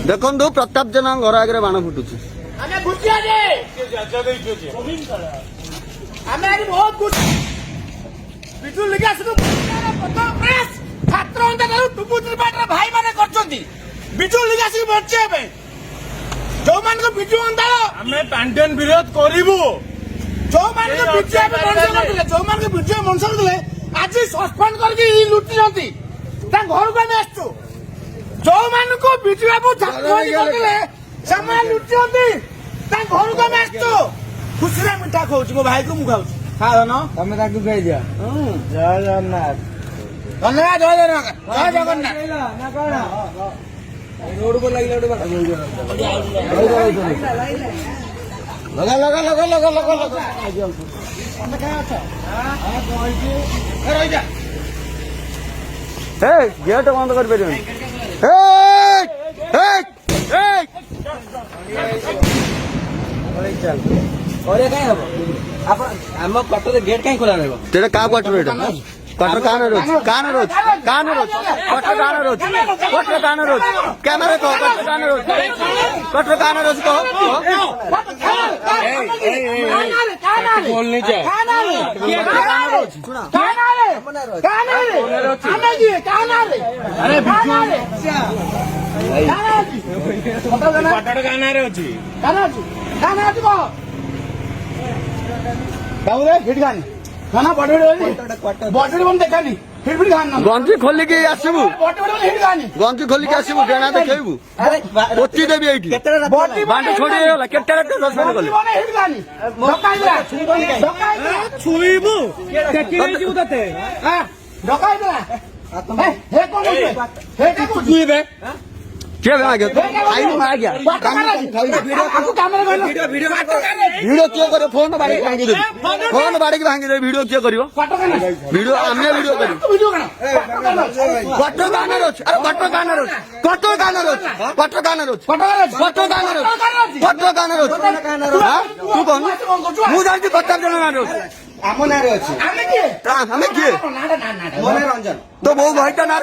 দেখুন প্রতাপ জেনা ঘর আগে বাণ ফুটুছি ভাই মানে করছেন বিজু লিগাসি বঞ্চে যে বিজু অন্ধার আমি প্যান্টেন বিরোধ করবু যে বিজু মনস করলে আজ সসপেন্ড করকি লুটিଛନ୍ତି তা ঘরକୁ আমি আসଛୁ ଯୋଉମାନଙ୍କୁ ବିଜୁ ବାବୁ ଛାତ୍ରବାଦୀ କରିଥିଲେ ସେମାନେ ଲୁଟିଛନ୍ତି ତା ଘରକୁ ଆମେ ଆସିଛୁ ଖୁସିରେ ମିଠା ଖାଉଛି ମୋ ଭାଇକୁ ମୁଁ ଖାଉଛି ଖାଅନ ତମେ ତାକୁ ଖାଇଦିଅ ଜୟ ଜଗନ୍ନାଥ ଧନ୍ୟବାଦ ଜୟ ଜଗନ୍ନାଥ ଜୟ ଜଗନ୍ନାଥ ନା କଣ ରୋଡକୁ ଲାଗିଲା ଗୋଟେ ରହିଯା ଗେଟ ବନ୍ଦ କରିପାରିବନି କରିବା କାଇଁ ହବ ଆପଣ ଆମ କ୍ୱାର୍ଟରରେ ଗେଟ୍ କାଇଁ ଖୋଲା ରହିବ ସେଟା କାହା କ୍ୱାର୍ଟର ଏଇଟା क्वार्टर कहाँ रोज क्वार्टर कहाँ रोज कैमरा कहो क्वार्टर कहाँ रोज कहो बोलनी चाहिए खाना बड़ी देखानी फिर खाना गंजी खोलिकी आसबू गंजी खोलिकी आसबू डेना देखू पोती देवी ये बांट छोड़ी केटे सस्पेंड कली छुईबू तते क्या वीडियो क्यों करो फोन बाड़ी भांगी दे वीडियो क्यों करियो वीडियो आमे वीडियो करी क्वार्टर गाना रोज अरे क्वार्टर गाना रोज तू कौन मु जानती प्रताप जन रोज आम नारे अच्छी आमे किए मनोरंजन तो बहु भाईटा ना